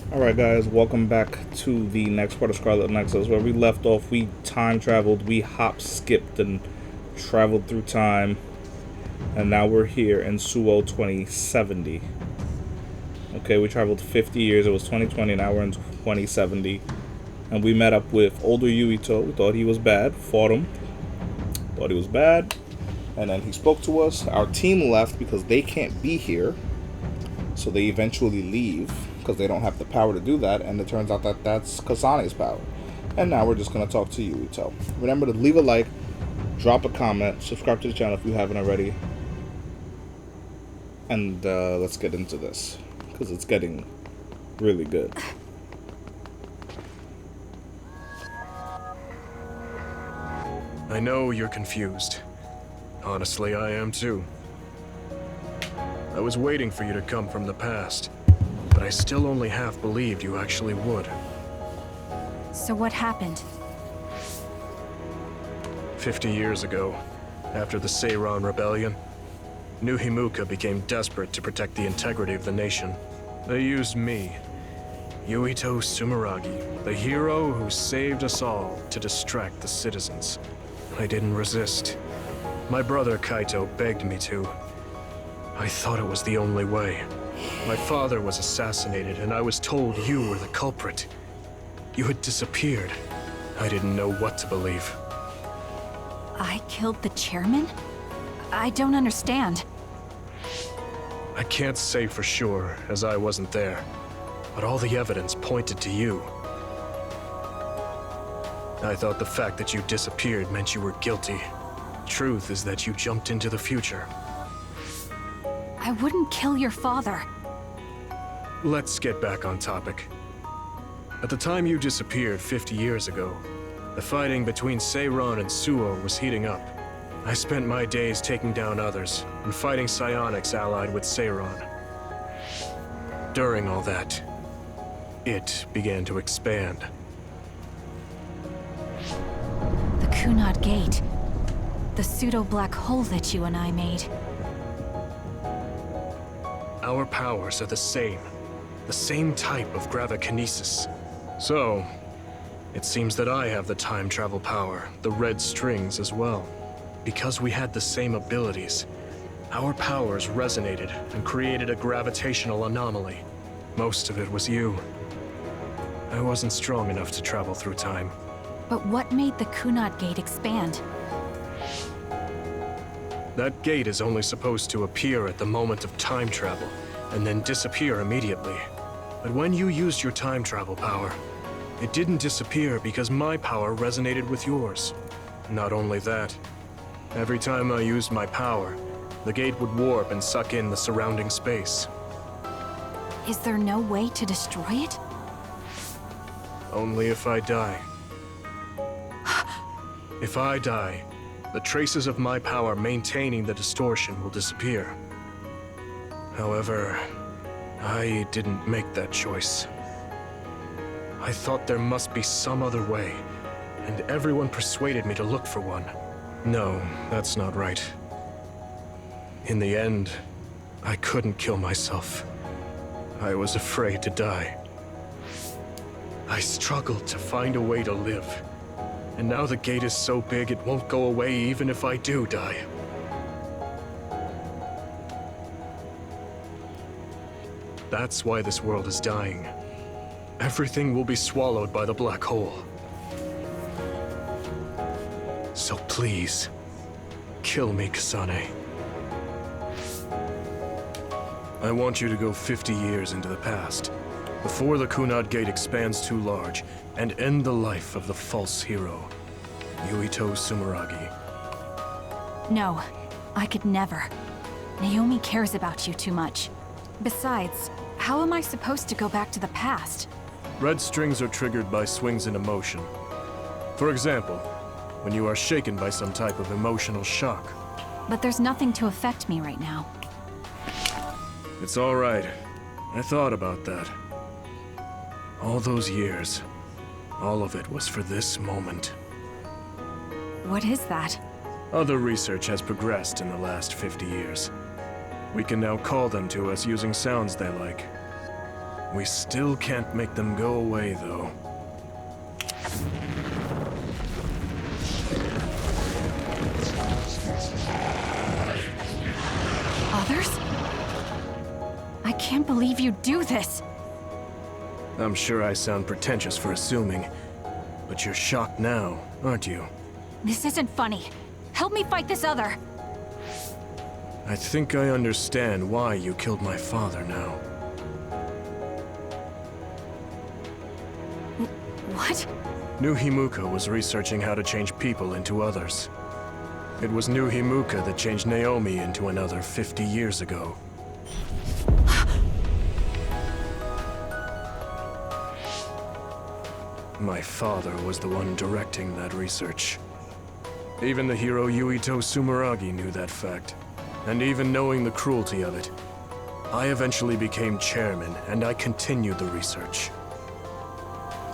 Alright guys, welcome back to the next part of Scarlet Nexus. Where we left off, we time traveled, we hop skipped and traveled through time. And now we're here in Suo 2070. Okay, we traveled 50 years, it was 2020, now we're in 2070. And we met up with older Yuito. We thought he was bad, fought him, thought he was bad. And then he spoke to us. Our team left because they can't be here. So they eventually leave because they don't have the power to do that, and it turns out that that's Kasane's power. And now we're just going to talk to Yuito. Remember to leave a like, drop a comment, subscribe to the channel if you haven't already, and let's get into this, because it's getting really good. I know you're confused. Honestly, I am too. I was waiting for you to come from the past, but I still only half believed you actually would. So what happened? 50 years ago, after the Seiran Rebellion, New Himuka became desperate to protect the integrity of the nation. They used me, Yuito Sumeragi, the hero who saved us all, to distract the citizens. I didn't resist. My brother Kaito begged me to. I thought it was the only way. My father was assassinated, and I was told you were the culprit. You had disappeared. I didn't know what to believe. I killed the chairman? I don't understand. I can't say for sure, as I wasn't there, but all the evidence pointed to you. I thought the fact that you disappeared meant you were guilty. Truth is that you jumped into the future. I wouldn't kill your father. Let's get back on topic. At the time you disappeared 50 years ago, the fighting between Seiran and Suo was heating up. I spent my days taking down others and fighting psionics allied with Seiran. During all that, it began to expand. The Kunad Gate. The pseudo-black hole that you and I made. Our powers are the same type of gravikinesis. So, it seems that I have the time travel power, the red strings as well. Because we had the same abilities, our powers resonated and created a gravitational anomaly. Most of it was you. I wasn't strong enough to travel through time. But what made the Kunad Gate expand? That gate is only supposed to appear at the moment of time travel, and then disappear immediately. But when you used your time travel power, it didn't disappear because my power resonated with yours. Not only that, every time I used my power, the gate would warp and suck in the surrounding space. Is there no way to destroy it? Only if I die. If I die, the traces of my power maintaining the distortion will disappear. However, I didn't make that choice. I thought there must be some other way, and everyone persuaded me to look for one. No, that's not right. In the end, I couldn't kill myself. I was afraid to die. I struggled to find a way to live. And now the gate is so big it won't go away even if I do die. That's why this world is dying. Everything will be swallowed by the black hole. So please, kill me, Kasane. I want you to go 50 years into the past, before the Kunad Gate expands too large, and end the life of the false hero, Yuito Sumeragi. No, I could never. Naomi cares about you too much. Besides, how am I supposed to go back to the past? Red strings are triggered by swings in emotion. For example, when you are shaken by some type of emotional shock. But there's nothing to affect me right now. It's all right. I thought about that. All those years, all of it was for this moment. What is that? Other research has progressed in the last 50 years. We can now call them to us using sounds they like. We still can't make them go away, though. Others? I can't believe you do this. I'm sure I sound pretentious for assuming, but you're shocked now, aren't you? This isn't funny. Help me fight this other. I think I understand why you killed my father now. What? New Himuka was researching how to change people into others. It was New Himuka that changed Naomi into another 50 years ago. My father was the one directing that research. Even the hero Yuito Sumeragi knew that fact. And even knowing the cruelty of it, I eventually became chairman and I continued the research.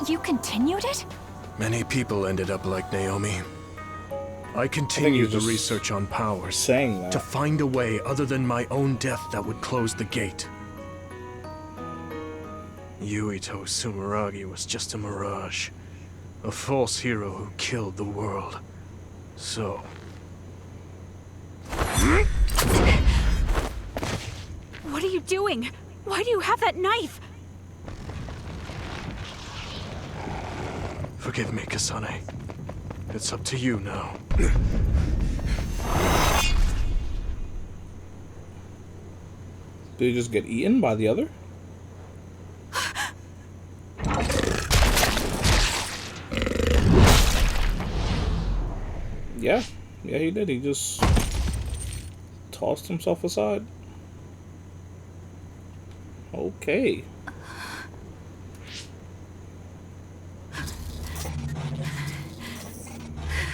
You continued it? Many people ended up like Naomi. I continued the research on powers, saying that to find a way other than my own death that would close the gate. Yuito Sumeragi was just a mirage, a false hero who killed the world. So... What are you doing? Why do you have that knife? Forgive me, Kasane. It's up to you now. Did he just get eaten by the other? Yeah, he did. He just tossed himself aside. Okay.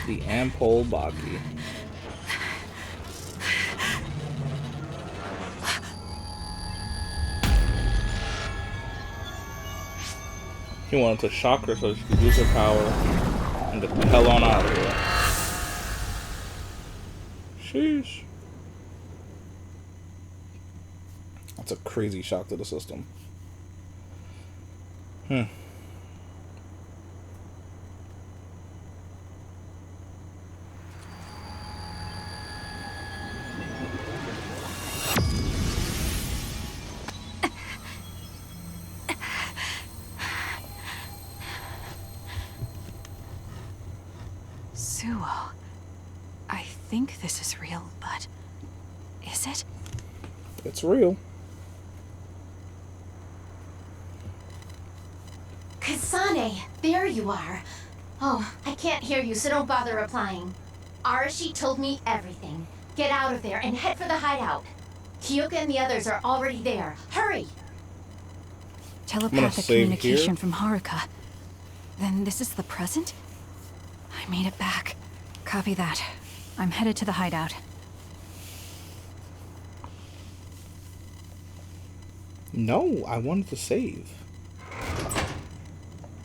The Ampole Baki. He wanted to shock her so she could use her power and get the hell on out of here. Sheesh. That's a crazy shock to the system. Suo. I think this is real, but is it? It's real. Kasane, there you are. Oh, I can't hear you, so don't bother replying. Arashi told me everything. Get out of there and head for the hideout. Kyoka and the others are already there. Hurry! Telepathic communication from Haruka. Then this is the present? I made it back. Copy that. I'm headed to the hideout. No, I wanted to save.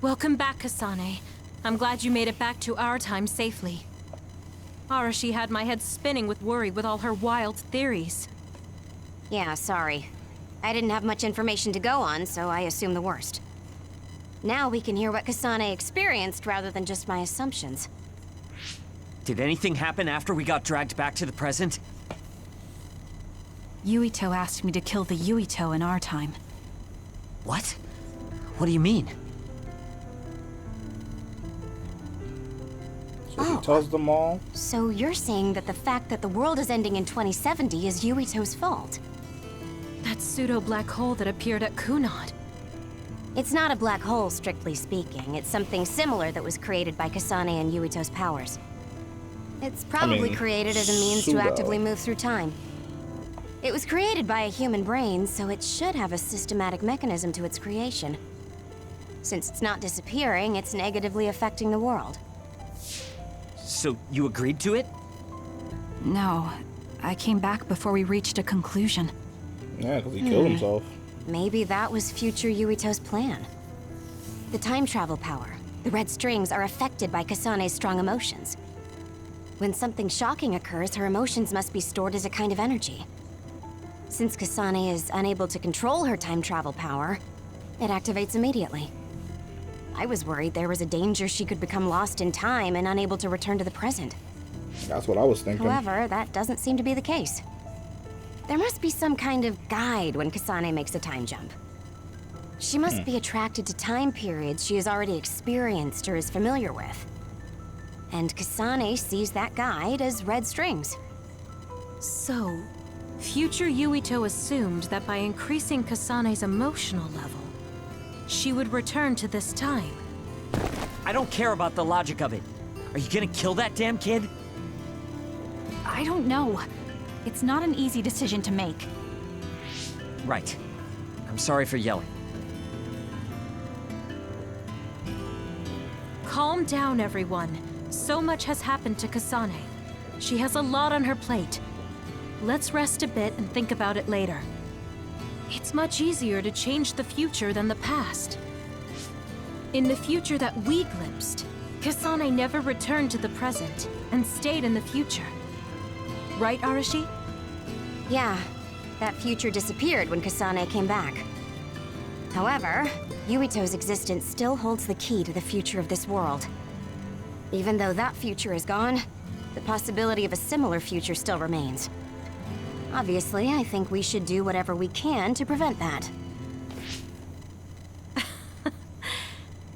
Welcome back, Kasane. I'm glad you made it back to our time safely. Arashi had my head spinning with worry with all her wild theories. Yeah, sorry. I didn't have much information to go on, so I assumed the worst. Now we can hear what Kasane experienced rather than just my assumptions. Did anything happen after we got dragged back to the present? Yuito asked me to kill the Yuito in our time. What? What do you mean? So he tells them all. So you're saying that the fact that the world is ending in 2070 is Yuito's fault? That pseudo-black hole that appeared at Kunad. It's not a black hole, strictly speaking. It's something similar that was created by Kasane and Yuito's powers. It's probably created as a means to actively move through time. It was created by a human brain, so it should have a systematic mechanism to its creation. Since it's not disappearing, it's negatively affecting the world. So you agreed to it? No, I came back before we reached a conclusion. Yeah, because he killed himself. Maybe that was future Yuito's plan. The time travel power, the red strings, are affected by Kasane's strong emotions. When something shocking occurs, her emotions must be stored as a kind of energy. Since Kasane is unable to control her time travel power, It activates immediately. I was worried there was a danger she could become lost in time and unable to return to the present. That's what I was thinking. However, that doesn't seem to be the case. There must be some kind of guide when Kasane makes a time jump. She must be attracted to time periods she has already experienced or is familiar with. And Kasane sees that guide as red strings. So, future Yuito assumed that by increasing Kasane's emotional level, she would return to this time. I don't care about the logic of it. Are you gonna kill that damn kid? I don't know. It's not an easy decision to make. Right. I'm sorry for yelling. Calm down, everyone. So much has happened to Kasane. She has a lot on her plate. Let's rest a bit and think about it later. It's much easier to change the future than the past. In the future that we glimpsed, Kasane never returned to the present and stayed in the future. Right, Arashi? Yeah, that future disappeared when Kasane came back. However, Yuito's existence still holds the key to the future of this world. Even though that future is gone, the possibility of a similar future still remains. Obviously, I think we should do whatever we can to prevent that.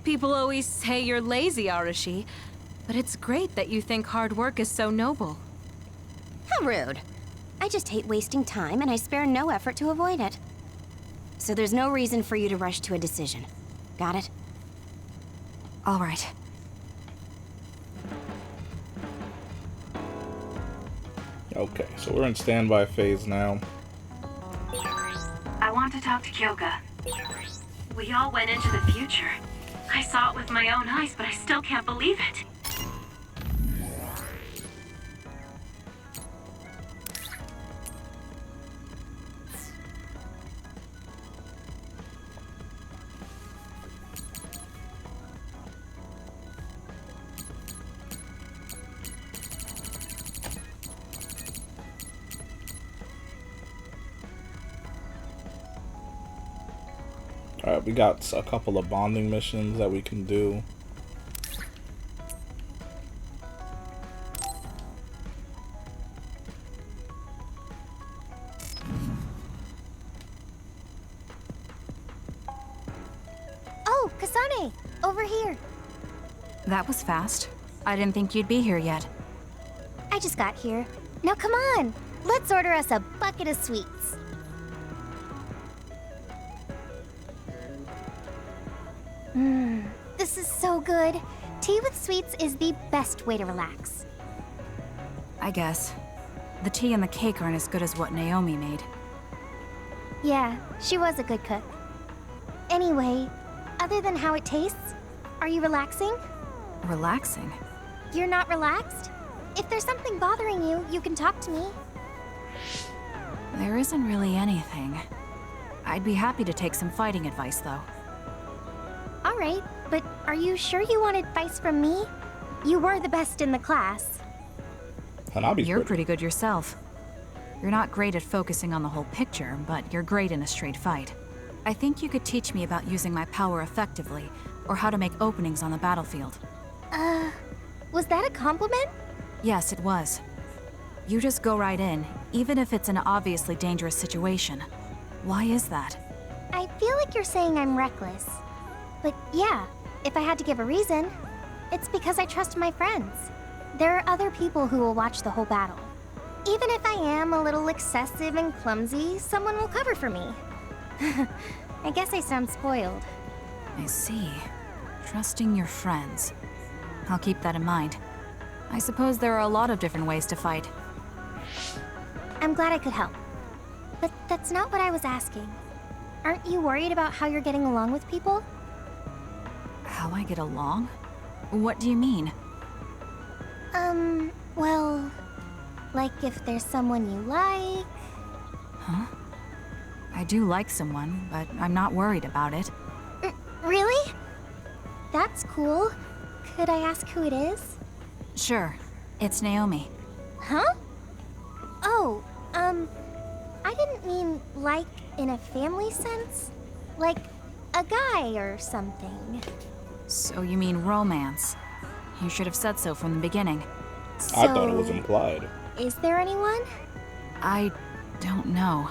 People always say you're lazy, Arashi, but it's great that you think hard work is so noble. How rude. I just hate wasting time and I spare no effort to avoid it. So there's no reason for you to rush to a decision. Got it? All right. Okay, so we're in standby phase now. I want to talk to Kyoka. We all went into the future. I saw it with my own eyes, but I still can't believe it. Alright, we got a couple of bonding missions that we can do. Oh, Kasane! Over here! That was fast. I didn't think you'd be here yet. I just got here. Now come on! Let's order us a bucket of sweets. This is so good. Tea with sweets is the best way to relax. I guess. The tea and the cake aren't as good as what Naomi made. Yeah, she was a good cook. Anyway, other than how it tastes, are you relaxing? Relaxing? You're not relaxed? If there's something bothering you, you can talk to me. There isn't really anything. I'd be happy to take some fighting advice, though. Alright, but are you sure you want advice from me? You were the best in the class. You're pretty good yourself. You're not great at focusing on the whole picture, but you're great in a straight fight. I think you could teach me about using my power effectively, or how to make openings on the battlefield. Was that a compliment? Yes, it was. You just go right in, even if it's an obviously dangerous situation. Why is that? I feel like you're saying I'm reckless. But yeah, if I had to give a reason, it's because I trust my friends. There are other people who will watch the whole battle. Even if I am a little excessive and clumsy, someone will cover for me. I guess I sound spoiled. I see. Trusting your friends. I'll keep that in mind. I suppose there are a lot of different ways to fight. I'm glad I could help. But that's not what I was asking. Aren't you worried about how you're getting along with people? How I get along? What do you mean? Well, like if there's someone you like... Huh? I do like someone, but I'm not worried about it. Really? That's cool. Could I ask who it is? Sure. It's Naomi. Huh? Oh, I didn't mean like in a family sense. Like a guy or something. So you mean romance? You should have said so from the beginning. So, I thought it was implied. Is there anyone? I don't know.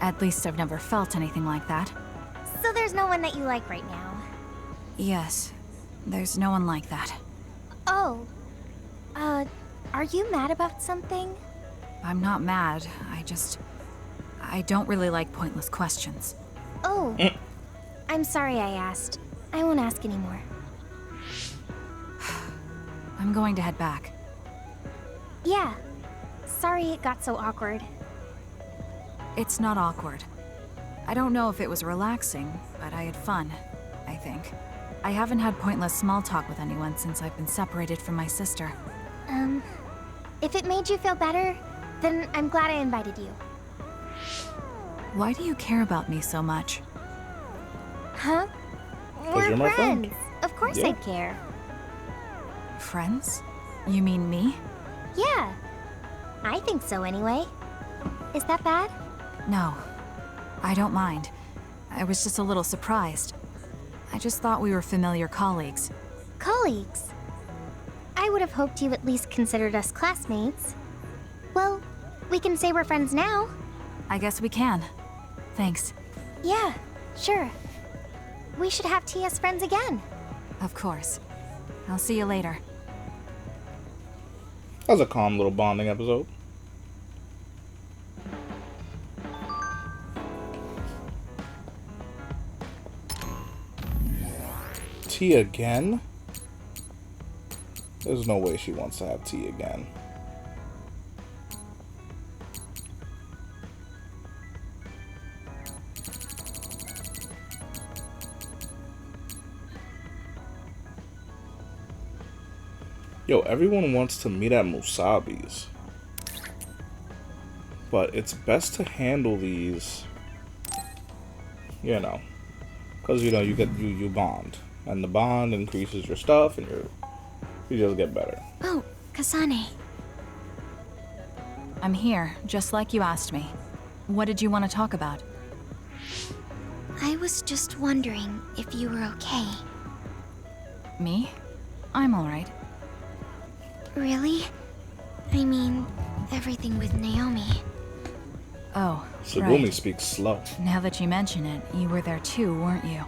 At least I've never felt anything like that. So there's no one that you like right now? Yes, there's no one like that. Oh. Are you mad about something? I'm not mad, I don't really like pointless questions. Oh. I'm sorry I asked. I won't ask anymore. I'm going to head back. Yeah. Sorry it got so awkward. It's not awkward. I don't know if it was relaxing, but I had fun, I think. I haven't had pointless small talk with anyone since I've been separated from my sister. If it made you feel better, then I'm glad I invited you. Why do you care about me so much? Huh? you're We're my friends. friend. Of course Yeah. I'd care. Friends? You mean me? Yeah. I think so anyway. Is that bad? No. I don't mind. I was just a little surprised. I just thought we were familiar colleagues. Colleagues? I would have hoped you at least considered us classmates. Well, we can say we're friends now. I guess we can. Thanks. Yeah, sure. We should have tea as friends again. Of course. I'll see you later. That was a calm little bonding episode. Tea again? There's no way she wants to have tea again. Yo, everyone wants to meet at Musabi's. But it's best to handle these, you know, because you bond, and the bond increases your stuff, and you just get better. Oh, Kasane. I'm here, just like you asked me. What did you want to talk about? I was just wondering if you were okay. Me? I'm alright. Really? I mean, everything with Naomi. Oh, Sugumi right. speaks slow. Now that you mention it, you were there too, weren't you?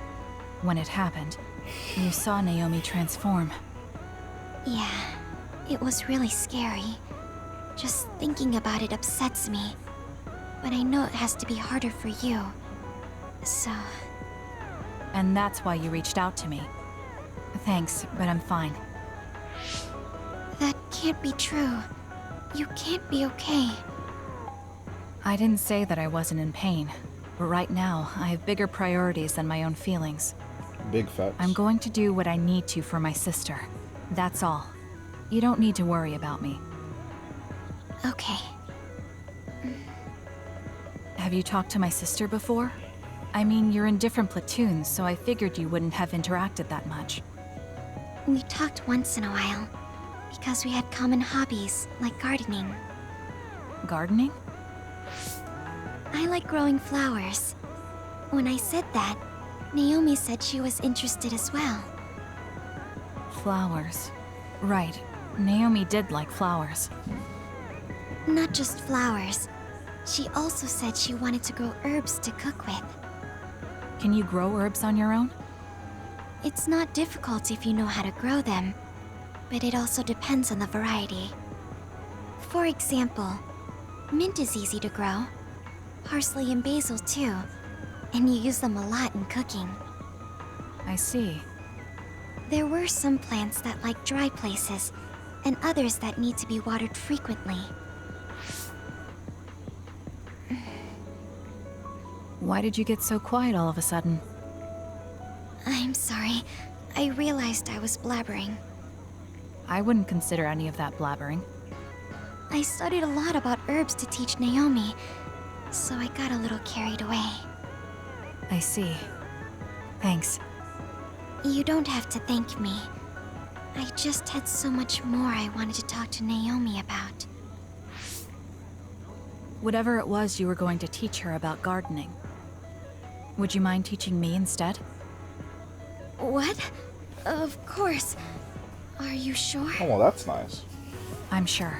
When it happened, you saw Naomi transform. Yeah, it was really scary. Just thinking about it upsets me. But I know it has to be harder for you. So... And that's why you reached out to me. Thanks, but I'm fine. That can't be true. You can't be okay. I didn't say that I wasn't in pain, but right now, I have bigger priorities than my own feelings. Big facts. I'm going to do what I need to for my sister. That's all. You don't need to worry about me. Okay. Have you talked to my sister before? I mean, you're in different platoons, so I figured you wouldn't have interacted that much. We talked once in a while, because we had common hobbies, like gardening. Gardening? I like growing flowers. When I said that, Naomi said she was interested as well. Flowers. Right. Naomi did like flowers. Not just flowers. She also said she wanted to grow herbs to cook with. Can you grow herbs on your own? It's not difficult if you know how to grow them, but it also depends on the variety. For example, mint is easy to grow. Parsley and basil too, and you use them a lot in cooking. I see. There were some plants that like dry places, and others that need to be watered frequently. Why did you get so quiet all of a sudden? I'm sorry. I realized I was blabbering. I wouldn't consider any of that blabbering. I studied a lot about herbs to teach Naomi, so I got a little carried away. I see. Thanks. You don't have to thank me. I just had so much more I wanted to talk to Naomi about. Whatever it was you were going to teach her about gardening. Would you mind teaching me instead? What? Of course. Are you sure? Oh, well, that's nice. I'm sure.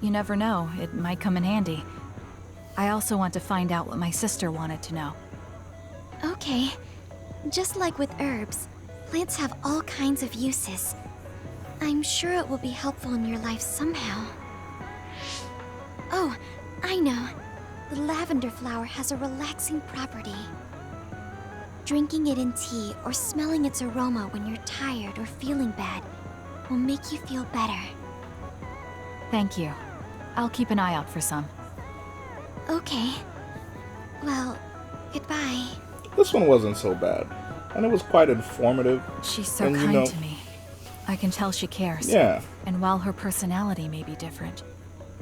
You never know, it might come in handy. I also want to find out what my sister wanted to know. Okay. Just like with herbs, plants have all kinds of uses. I'm sure it will be helpful in your life somehow. Oh, I know. The lavender flower has a relaxing property. Drinking it in tea or smelling its aroma when you're tired or feeling bad will make you feel better. Thank you. I'll keep an eye out for some. Okay. Well, goodbye. This one wasn't so bad. And it was quite informative. She's so and, kind to me. I can tell she cares. Yeah. And while her personality may be different,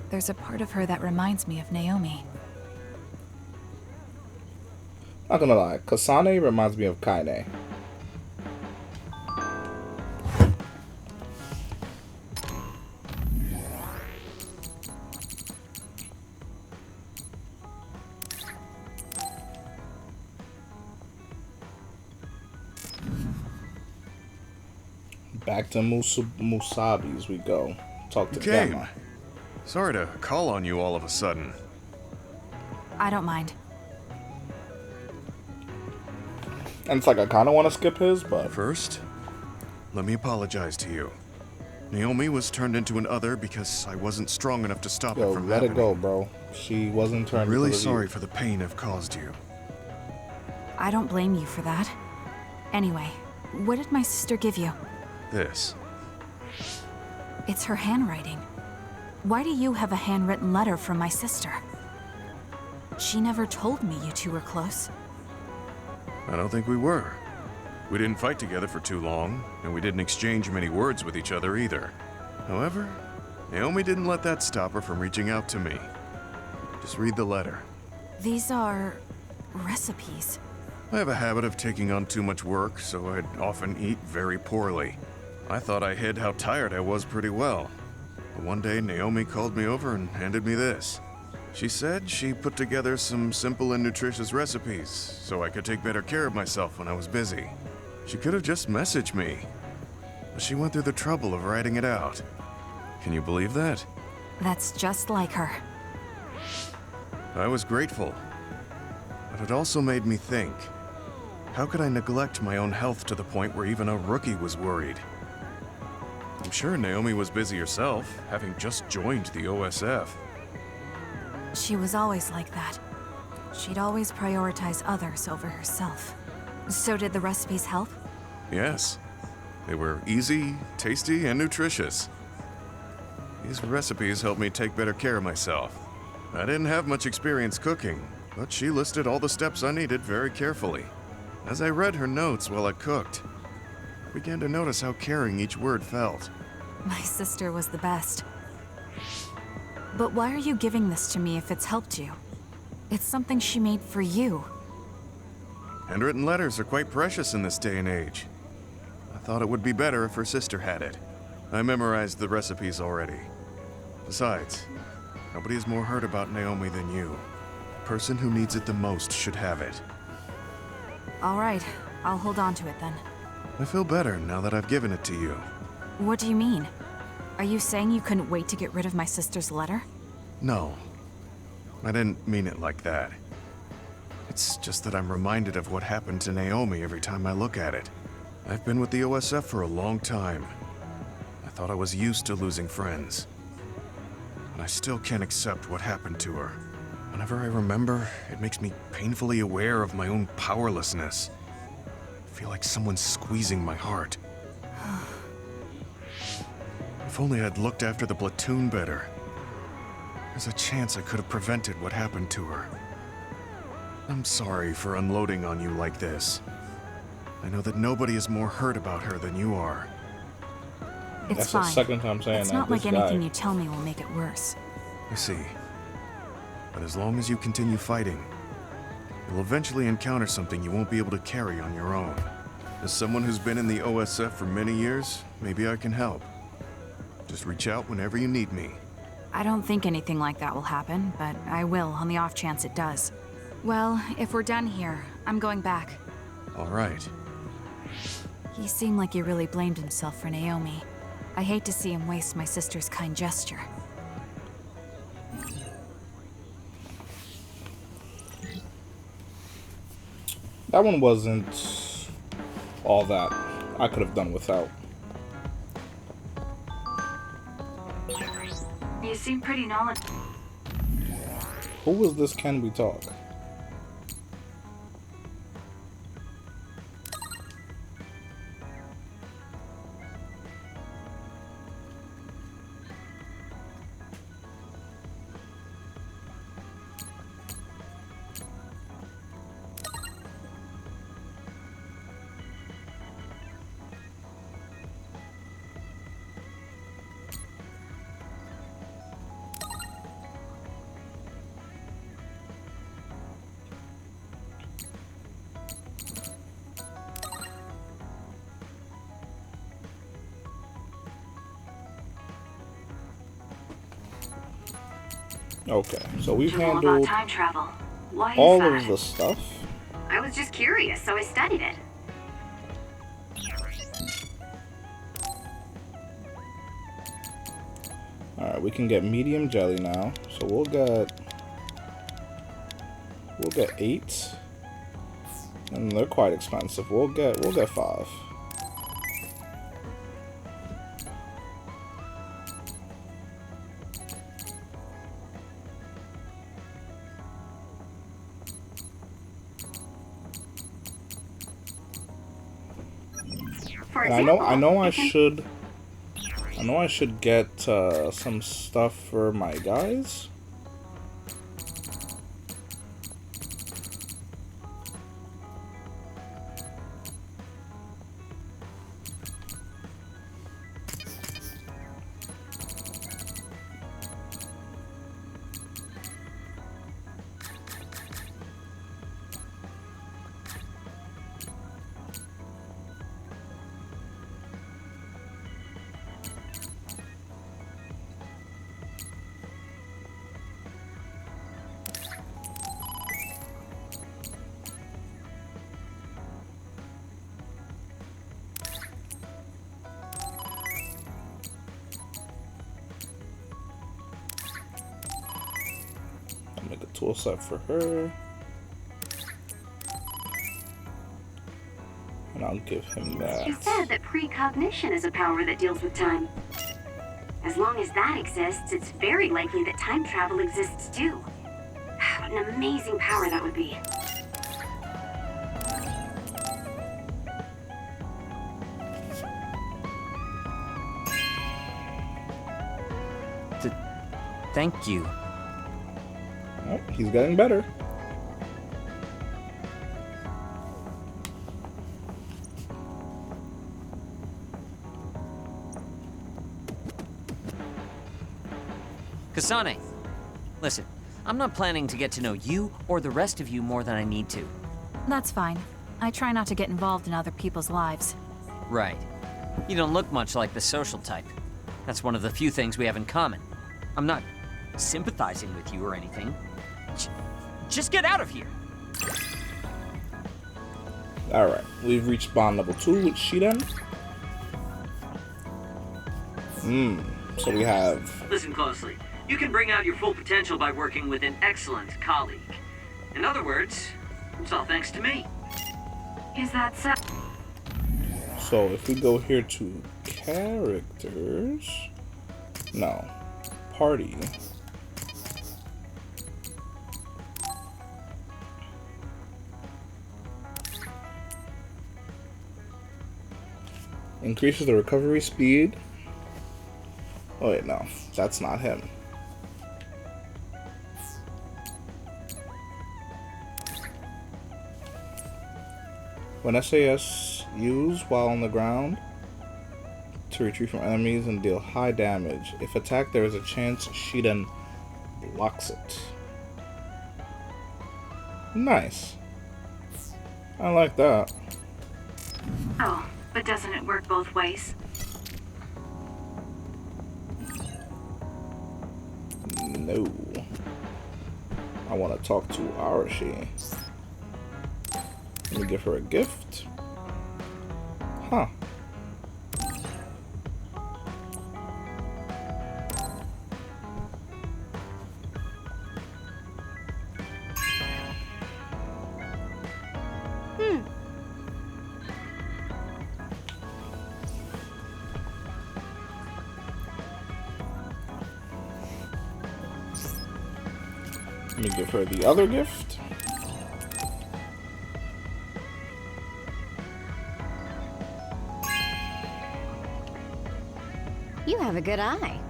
there's a part of her that reminds me of Naomi. Not gonna lie, Kasane reminds me of Kaine. Back to Musabi's we go. Talk to Gemma. Sorry to call on you all of a sudden. I don't mind. And it's like I kind of want to skip his, but... First, let me apologize to you. Naomi was turned into an other because I wasn't strong enough to stop it from happening. Let it go, bro. She wasn't turned into I'm really sorry for the pain I've caused you. I don't blame you for that. Anyway, what did my sister give you? This. It's her handwriting. Why do you have a handwritten letter from my sister? She never told me you two were close. I don't think we were. We didn't fight together for too long, and we didn't exchange many words with each other either. However, Naomi didn't let that stop her from reaching out to me. Just read the letter. These are... recipes. I have a habit of taking on too much work, so I'd often eat very poorly. I thought I hid how tired I was pretty well. But one day, Naomi called me over and handed me this. She said she put together some simple and nutritious recipes so I could take better care of myself when I was busy. She could have just messaged me, but she went through the trouble of writing it out. Can you believe that? That's just like her. I was grateful, but it also made me think. How could I neglect my own health to the point where even a rookie was worried? I'm sure Naomi was busy herself, having just joined the OSF. She was always like that. She'd always prioritize others over herself. So did the recipes help? Yes. They were easy, tasty, and nutritious. These recipes helped me take better care of myself. I didn't have much experience cooking, but she listed all the steps I needed very carefully. As I read her notes while I cooked, I began to notice how caring each word felt. My sister was the best. But why are you giving this to me if it's helped you? It's something she made for you. Handwritten letters are quite precious in this day and age. I thought it would be better if her sister had it. I memorized the recipes already. Besides, nobody has more heard about Naomi than you. The person who needs it the most should have it. All right, I'll hold on to it then. I feel better now that I've given it to you. What do you mean? Are you saying you couldn't wait to get rid of my sister's letter? No. I didn't mean it like that. It's just that I'm reminded of what happened to Naomi every time I look at it. I've been with the OSF for a long time. I thought I was used to losing friends. And I still can't accept what happened to her. Whenever I remember, it makes me painfully aware of my own powerlessness. I feel like someone's squeezing my heart. If only I'd looked after the platoon better. There's a chance I could have prevented what happened to her. I'm sorry for unloading on you like this. I know that nobody is more hurt about her than you are. It's That's fine. the second time saying it's that. not like This anything guy. you tell me will make it worse. I see. But as long as you continue fighting, you'll eventually encounter something you won't be able to carry on your own. As someone who's been in the OSF for many years, maybe I can help. Just reach out whenever you need me. I don't think anything like that will happen, but I will on the off chance it does. Well, if we're done here, I'm going back. All right. He seemed like he really blamed himself for Naomi. I hate to see him waste my sister's kind gesture. That one wasn't all that I could have done without. You seem pretty knowledgeable. Who was this Can We Talk? Okay, so we've handled time travel. Why all is that? of the stuff. I was just curious, so I studied it. Alright, we can get medium jelly now. So we'll get 8. And they're quite expensive. We'll get 5. And I know I should get some stuff for my guys. Make a tool set for her. And I'll give him that. You said that precognition is a power that deals with time. As long as that exists, it's very likely that time travel exists too. What an amazing power that would be. Thank you. Oh, he's getting better. Kasane, listen, I'm not planning to get to know you or the rest of you more than I need to. That's fine. I try not to get involved in other people's lives. Right. You don't look much like the social type. That's one of the few things we have in common. I'm not sympathizing with you or anything. Just get out of here! Alright, we've reached bond level 2 with Shiden. So we have... Listen closely. You can bring out your full potential by working with an excellent colleague. In other words, it's all thanks to me. Is that so? So if we go here to characters... No. Party. Increases the recovery speed. Oh wait, no. That's not him. When SAS used while on the ground to retreat from enemies and deal high damage. If attacked, there is a chance Shiden blocks it. Nice. I like that. Oh, but doesn't it work both ways? No. I want to talk to Arashi. Let me give her a gift. Huh. Let me give her the other gift. You have a good eye.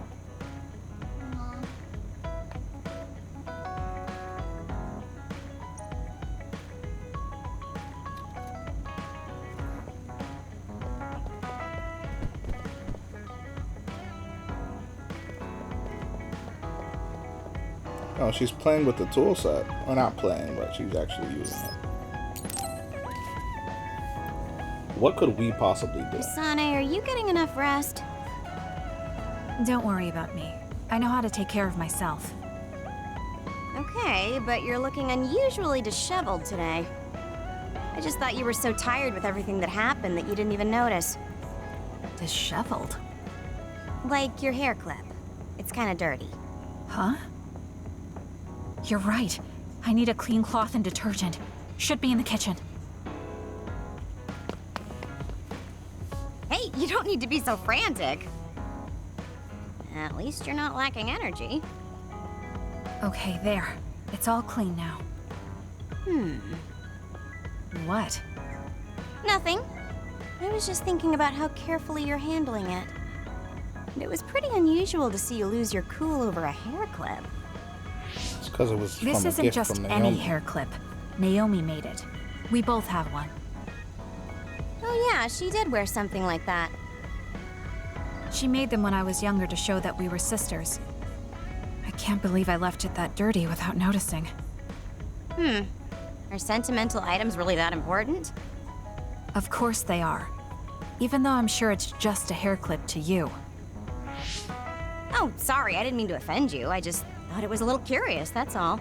Oh, she's playing with the tool set. Or not playing, but she's actually using it. What could we possibly do? Kasane, are you getting enough rest? Don't worry about me. I know how to take care of myself. Okay, but you're looking unusually disheveled today. I just thought you were so tired with everything that happened that you didn't even notice. Disheveled? Like your hair clip. It's kind of dirty. Huh? You're right. I need a clean cloth and detergent. Should be in the kitchen. Hey, you don't need to be so frantic. At least you're not lacking energy. Okay, there. It's all clean now. What? Nothing. I was just thinking about how carefully you're handling it. And it was pretty unusual to see you lose your cool over a hair clip. It's because it was This from a isn't gift just from any Naomi. hair clip. Naomi made it. We both have one. Oh yeah, she did wear something like that. She made them when I was younger to show that we were sisters. I can't believe I left it that dirty without noticing. Are sentimental items really that important? Of course they are. Even though I'm sure it's just a hair clip to you. Oh, sorry, I didn't mean to offend you. I just thought it was a little curious, that's all.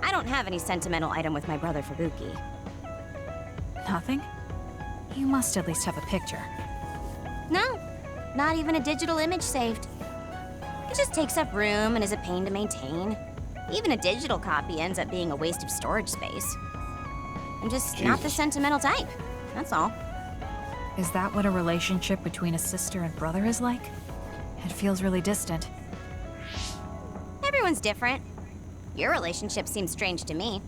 I don't have any sentimental item with my brother Fubuki. Nothing? You must at least have a picture. No, not even a digital image saved. It just takes up room and is a pain to maintain. Even a digital copy ends up being a waste of storage space. I'm just not the sentimental type, that's all. Is that what a relationship between a sister and brother is like? It feels really distant. Everyone's different. Your relationship seems strange to me.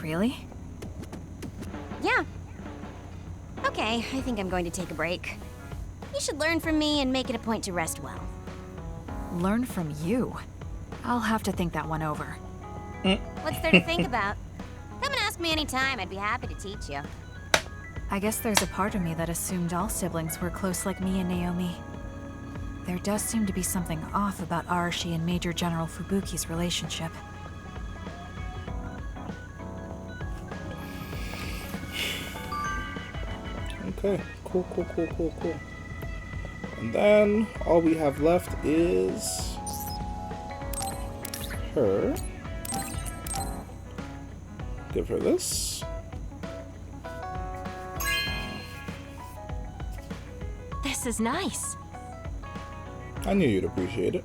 Really? Yeah. Okay, I think I'm going to take a break. You should learn from me and make it a point to rest well. Learn from you? I'll have to think that one over. What's there to think about? Come and ask me anytime, I'd be happy to teach you. I guess there's a part of me that assumed all siblings were close like me and Naomi. There does seem to be something off about Arashi and Major General Fubuki's relationship. Okay, cool. And then all we have left is her. Give her this. This is nice. I knew you'd appreciate it.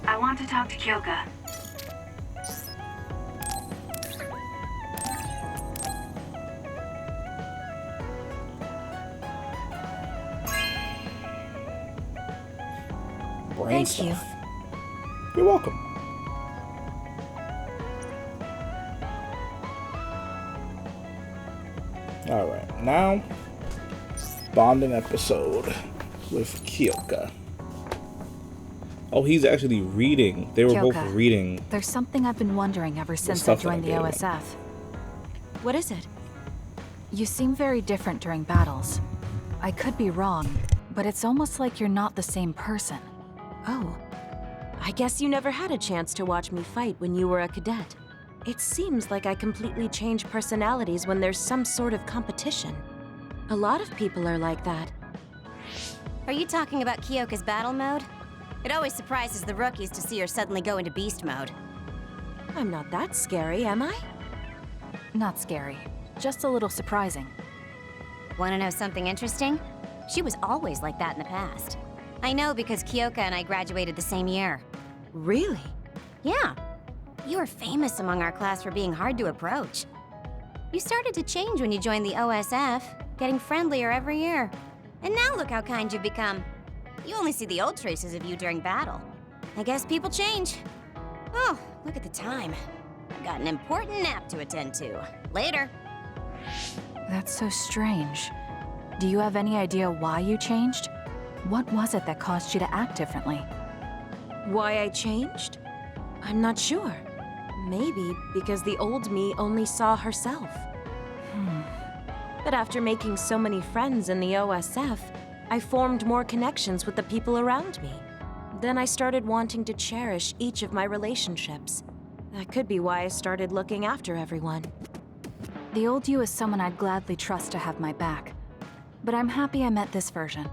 I want to talk to Kyoka. Brain Thank you. stuff. You're welcome. Alright, now bonding episode with Kyoka. Oh, he's actually reading. They were both Kyoka, reading. There's something I've been wondering ever since I stuff that I joined the gave her. OSF. What is it? You seem very different during battles. I could be wrong, but it's almost like you're not the same person. Oh. I guess you never had a chance to watch me fight when you were a cadet. It seems like I completely change personalities when there's some sort of competition. A lot of people are like that. Are you talking about Kyoka's battle mode? It always surprises the rookies to see her suddenly go into beast mode. I'm not that scary, am I? Not scary, just a little surprising. Want to know something interesting? She was always like that in the past. I know because Kyoka and I graduated the same year. Really? Yeah. You were famous among our class for being hard to approach. You started to change when you joined the OSF, getting friendlier every year. And now look how kind you've become. You only see the old traces of you during battle. I guess people change. Oh, look at the time. I've got an important nap to attend to. Later. That's so strange. Do you have any idea why you changed? What was it that caused you to act differently? Why I changed? I'm not sure. Maybe because the old me only saw herself. But after making so many friends in the OSF, I formed more connections with the people around me. Then I started wanting to cherish each of my relationships. That could be why I started looking after everyone. The old you is someone I'd gladly trust to have my back. But I'm happy I met this version.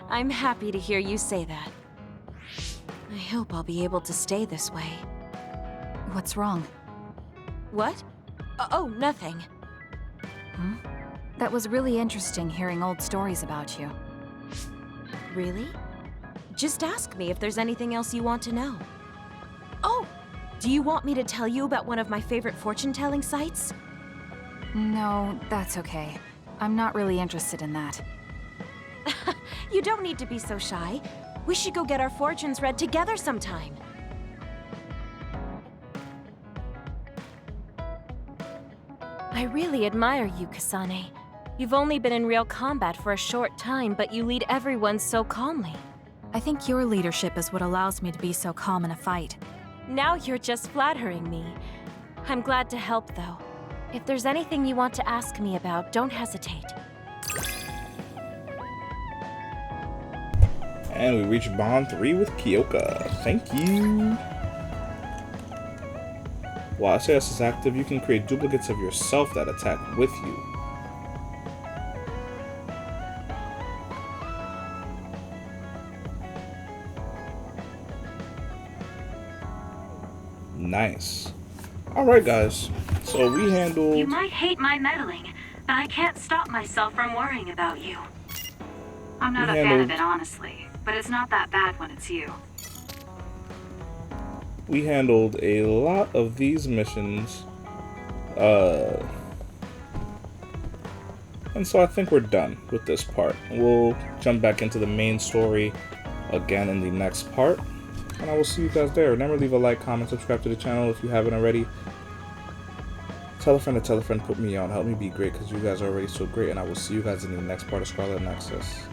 I'm happy to hear you say that. I hope I'll be able to stay this way. What's wrong? What? Oh, nothing. That was really interesting hearing old stories about you. Really? Just ask me if there's anything else you want to know. Oh! Do you want me to tell you about one of my favorite fortune-telling sites? No, that's okay. I'm not really interested in that. You don't need to be so shy. We should go get our fortunes read together sometime. I really admire you, Kasane. You've only been in real combat for a short time, but you lead everyone so calmly. I think your leadership is what allows me to be so calm in a fight. Now you're just flattering me. I'm glad to help, though. If there's anything you want to ask me about, don't hesitate. And we reached Bond 3 with Kyoka. Thank you. While SAS is active, you can create duplicates of yourself that attack with you. Nice. Alright guys, so we handled... You might hate my meddling, but I can't stop myself from worrying about you. I'm not a fan of it, honestly, but it's not that bad when it's you. We handled a lot of these missions, and so I think we're done with this part. We'll jump back into the main story again in the next part, and I will see you guys there. Remember, leave a like, comment, subscribe to the channel if you haven't already. Tell a friend to put me on. Help me be great because you guys are already so great, and I will see you guys in the next part of Scarlet Nexus.